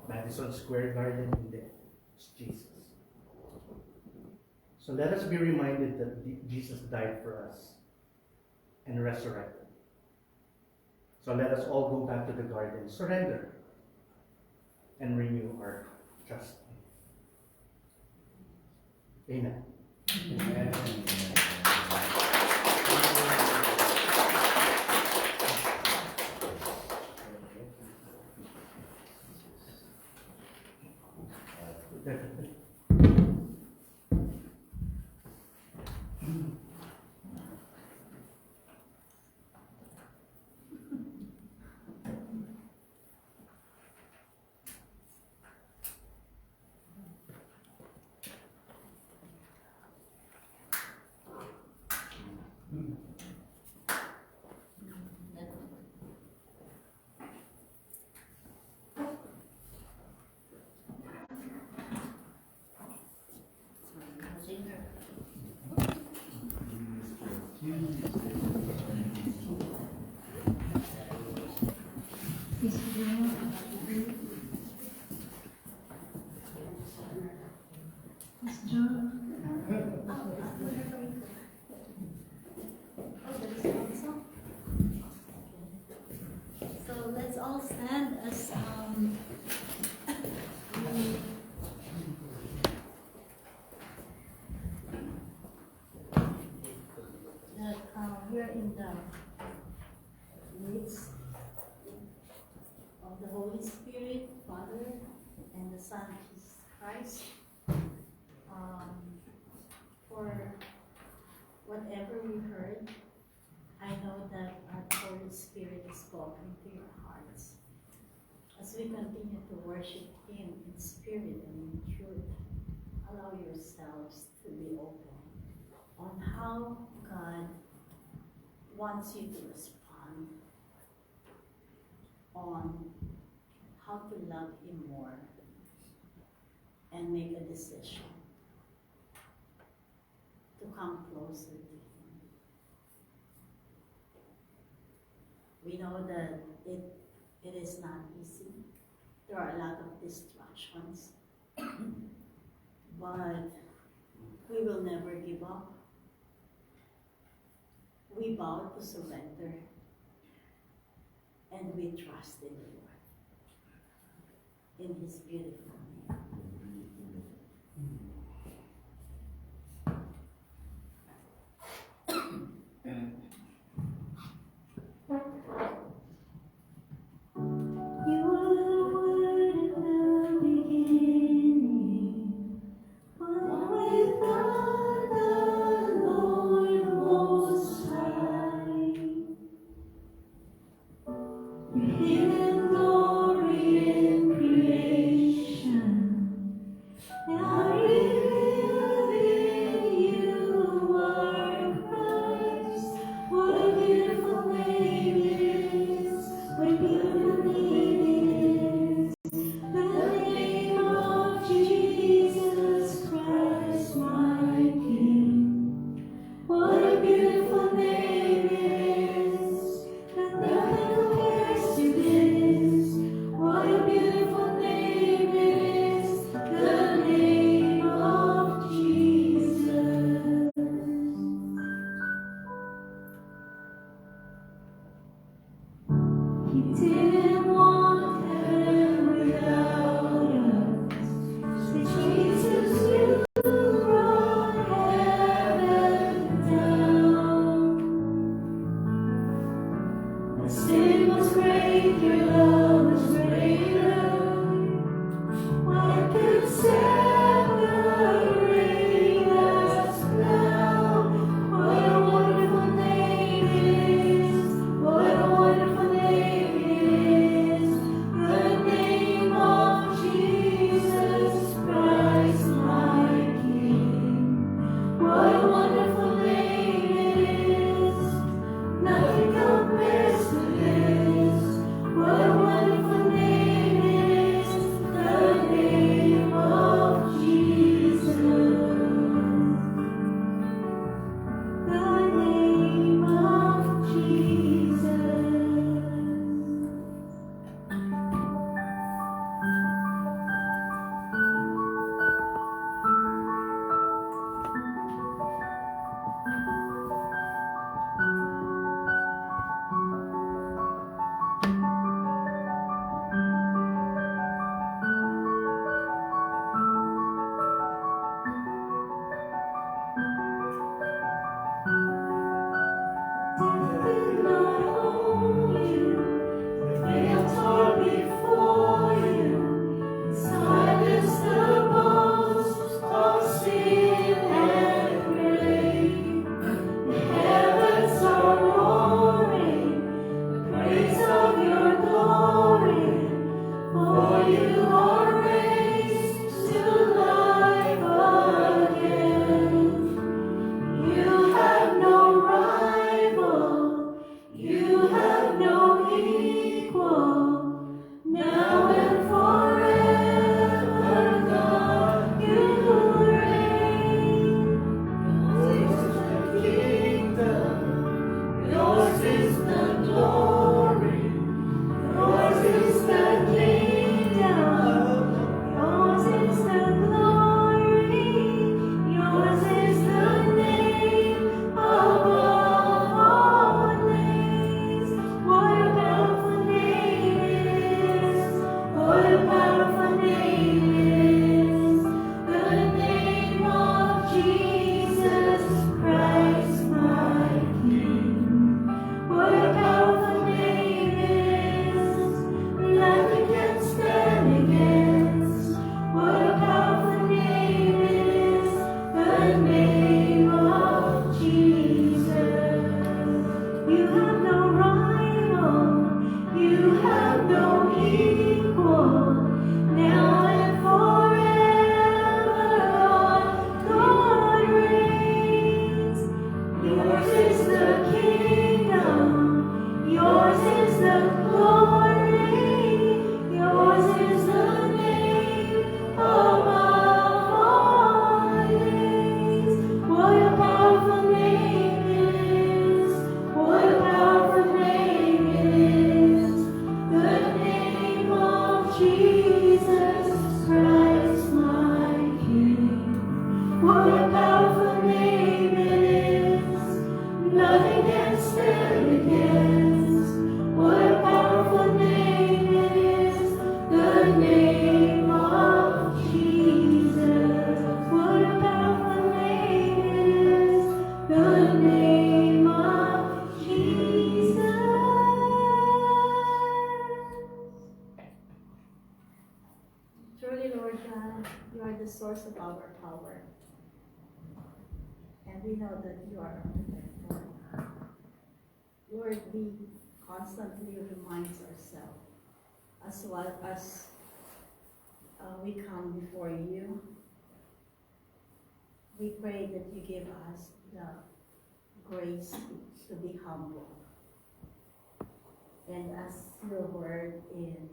Madison Square Garden, hindi. It's Jesus. So let us be reminded that Jesus died for us and resurrected. So let us all go back to the garden, surrender, and renew our trust. Amen. So let's all stand as we're in the midst of the Holy Spirit, Father, and the Son, Jesus Christ. For whatever we heard, I know that our Holy Spirit is spoken to your hearts. As we continue to worship Him in spirit and in truth, allow yourselves to be open on how God wants you to respond, on how to love Him more, and make a decision to come closer to Him. We know that it is not easy. There are a lot of distractions, but we will never give up. We bow to surrender, and we trust in the Lord, in His beautiful name. You are the Word in the beginning, one with God the Lord Most High. Your hidden glory in creation, Jesus Christ, my King. What a powerful name it is. Nothing can stand against. What a powerful name it is. The name of Jesus. What a powerful name it is. The name of Jesus. Truly, Lord God, you are the source of our power. And we know that you are our protector. Lord, we constantly remind ourselves as well as we come before you. We pray that you give us the grace to be humble. And as your word in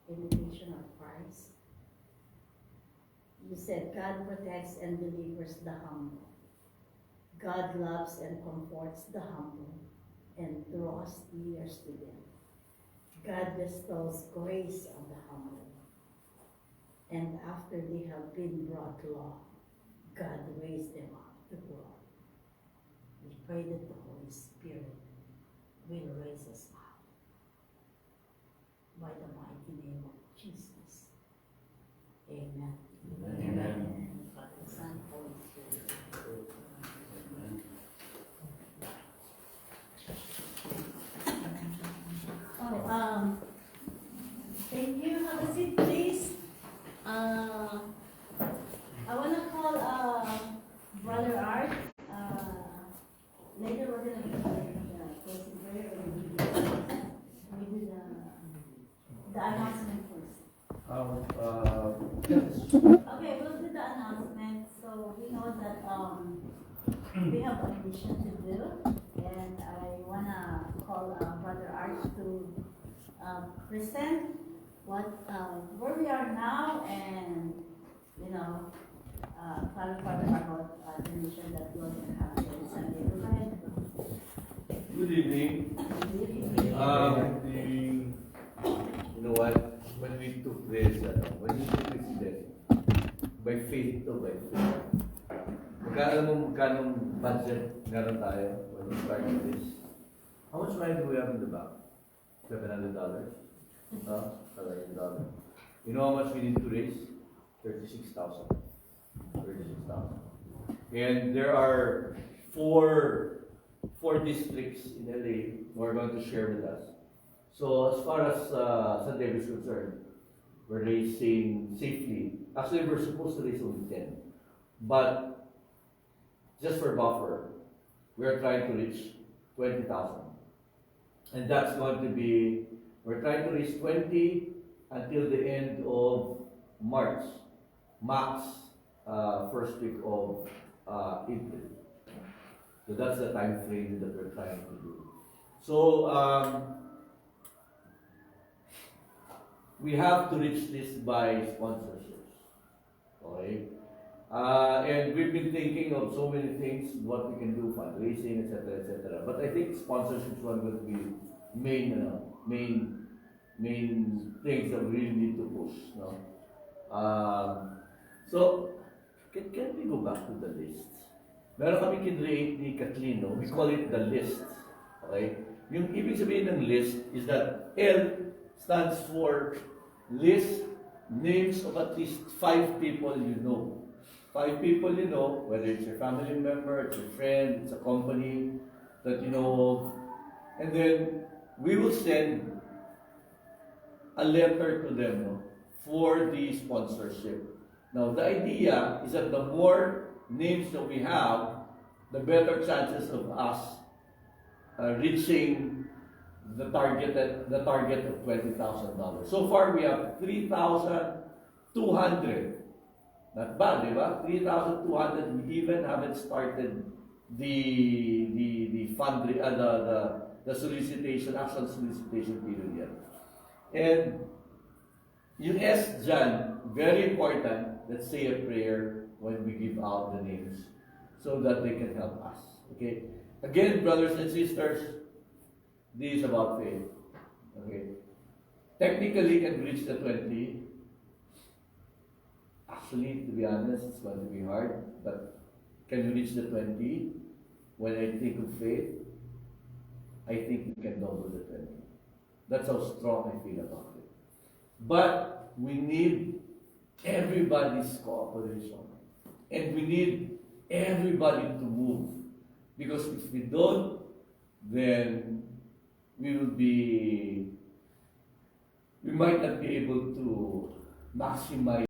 Imitation of Christ, you said, God protects and delivers the humble. God loves and comforts the humble and draws near to them. God bestows grace on the humble. And after they have been brought low, God raised them up to glory. We pray that the Holy Spirit will raise us up by the mighty name of Jesus. Amen. Amen. Father, Son, Holy Spirit. Oh, thank you. Have a seat, please. I want to call Brother Art. Later we're going to be closing prayer. We do the announcement first. Okay, we'll do the announcement. So we know that we have a mission to do, and I wanna call Brother Arch to present what where we are now, and clarify about the mission that we're gonna have every Sunday. Go ahead. Good evening. You know what? When we took this, by faith to by faith. Magkano budget meron tayo when we started this? How much money do we have in the bank? $700? $700. You know how much we need to raise? 36,000. 36,000. And there are four districts in LA who are going to share with us. So as far as San Diego is concerned, we're raising safely. Actually, we're supposed to raise only 10. But just for buffer, we're trying to reach 20,000. And that's going to be, we're trying to reach 20 until the end of March. Max, first week of April. So that's the time frame that we're trying to do. So, we have to reach this by sponsorships, okay? And we've been thinking of so many things, what we can do, fundraising, etc., etc. But I think sponsorships are going to be main things that we really need to push. No? So, can we go back to the list? Meron kami kinreate ni Kathleen, no? We call it the list, okay? Yung ibig sabihin ng list is that L stands for list names of at least 5 people you know. 5 people you know, whether it's your family member, it's your friend, it's a company that you know of. And then we will send a letter to them, no, for the sponsorship. Now, the idea is that the more names that we have, the better chances of us reaching the target of $20,000. So far, we have 3,200. Not bad, di ba? 3,200. We even haven't started the solicitation, actual solicitation period yet. And yung S dyan, very important. Let's say a prayer when we give out the names so that they can help us. Okay? Again, brothers and sisters, this is about faith. Okay? technically can reach the 20. Actually, to be honest, it's going to be hard, but can you reach the 20? When I think of faith, I think we can double the 20. That's how strong I feel about it. But we need everybody's cooperation. And we need everybody to move. Because if we don't, then we might not be able to maximize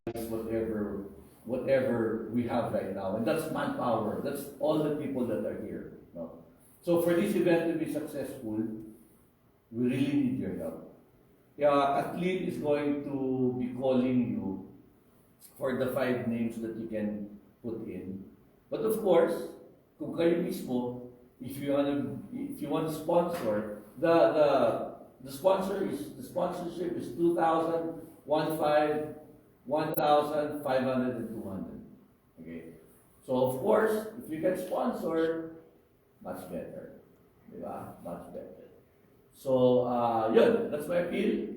whatever we have right now. And that's manpower. That's all the people that are here. No? So for this event to be successful, we really need your help. Kathleen is going to be calling you for the 5 names that you can put in. But of course, kung kayo mismo, if you want to sponsor, the sponsorship is 2,000, 1,500, 1,500, and 200. Okay. So of course, if you can sponsor, much better. Diba? Much better. So, yun, that's my appeal.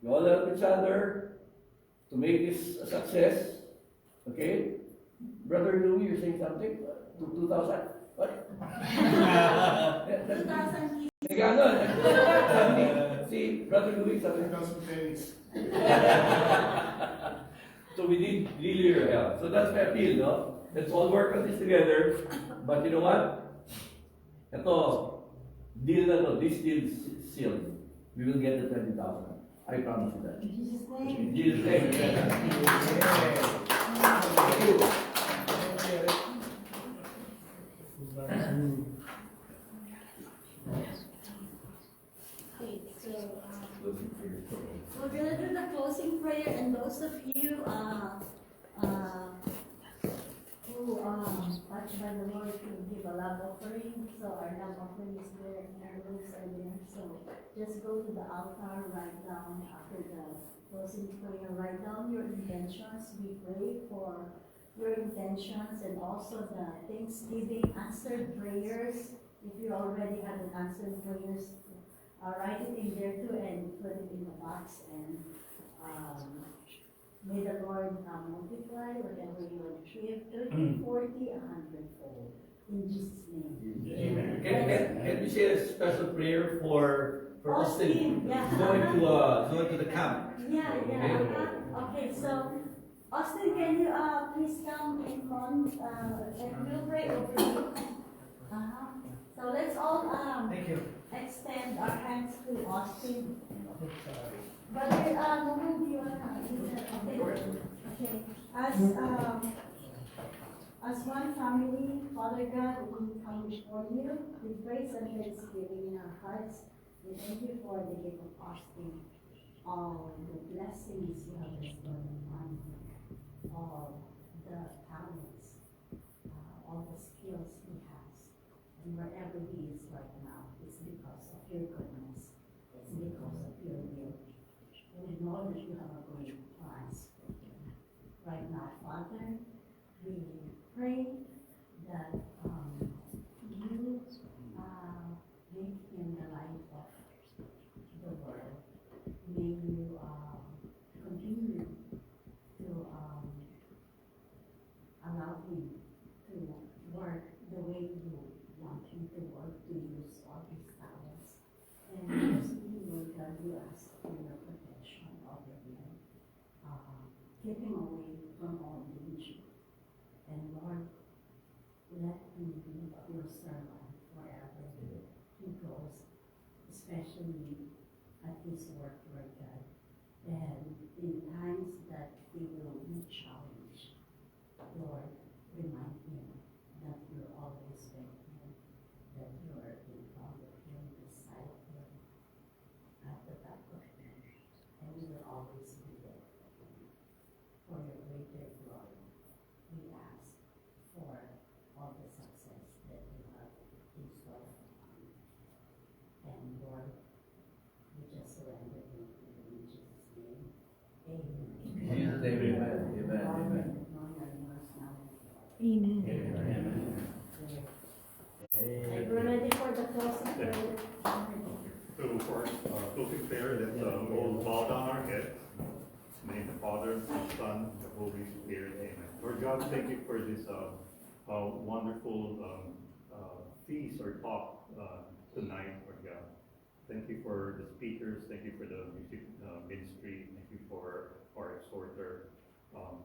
You all help each other to make this a success. Okay? Brother Louis, you're saying something? 2,000? What? 2,000 Teka, ano? See, Brother Louis, sabi So we need really your help. So that's my appeal, no? Let's all work on this together. But you know what? Ito, deal na to. This deal is sealed. We will get the 20,000. I promise you that. In Jesus' name. In Jesus' name. Thank you. Okay, so we're gonna do the closing prayer, and those of you who touched by the Lord to give a love offering. So our love offering is there, and our rooms are there. So just go to the altar, write down after the closing prayer, write down your intentions. We pray for your intentions and also the Thanksgiving answered prayers. If you already have an answered prayers, write it in there too and put it in the box, and may the Lord multiply whatever you give, 30, 40, 100-fold. In Jesus' name. Amen. Can we say a special prayer for Austin? Yeah. Going to the camp. Yeah. Okay, so Austin, can you please come in front and we'll pray over you. So let's all Thank you. extend our hands to Austin. Brother, Nunu, do you wanna? Okay. As one family, Father God, we come before you with praise and thanksgiving in our hearts. We thank you for the gift of Austin, all the blessings you have bestowed upon him, all the talents, all the skills he has, and wherever he is right now, it's because of your goodness. It's because of your will. We know that you have a great plans for him. Right now, Father, we pray that you make him the light of the world. May you continue to allow him to work the way you want him to work, to use all his talents. And mostly, Lord God, you ask for your protection over him. Keep him away from all danger. And Lord, let him be your servant wherever he goes, especially at his work, Lord God. And in times that he will be challenged, Lord, remind him that you're always with him, that you're in front of him, beside him, at the back of him, and you will always be there for him. For your greater glory, we ask for all the success that you have in store for him. And Lord, we just surrender him to you in Jesus' name. Son, and the Holy Spirit. Amen. Lord God, thank you for this wonderful feast or talk tonight, Lord God. Thank you for the speakers. Thank you for the music ministry. Thank you for our exhorter.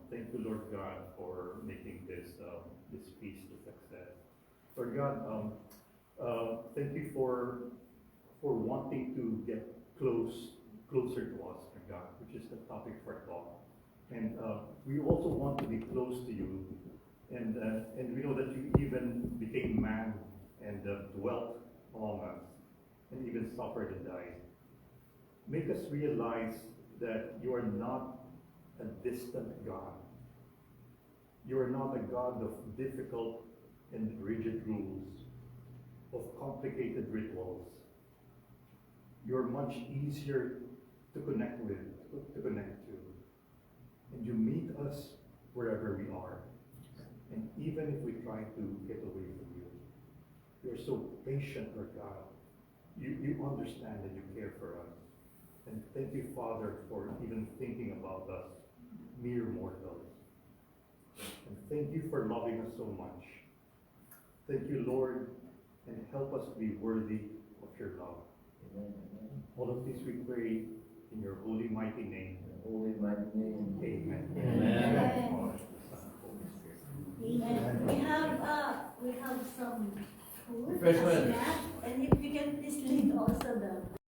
Thank you, Lord God, for making this feast a success. Lord God, thank you for wanting to get closer to us, Lord God, which is the topic for our talk. And we also want to be close to you. And we know that you even became man and dwelt among us and even suffered and died. Make us realize that you are not a distant God. You are not a God of difficult and rigid rules, of complicated rituals. You're much easier to connect with, to connect to. And you meet us wherever we are. And even if we try to get away from you, you're so patient, Lord God. You understand and you care for us. And thank you, Father, for even thinking about us, mere mortals. And thank you for loving us so much. Thank you, Lord, and help us be worthy of your love. Amen. All of this we pray in your holy, mighty name. Holy mighty name. Amen. Amen. Amen. We have some food, Refreshment. snack, and if you can please lead also the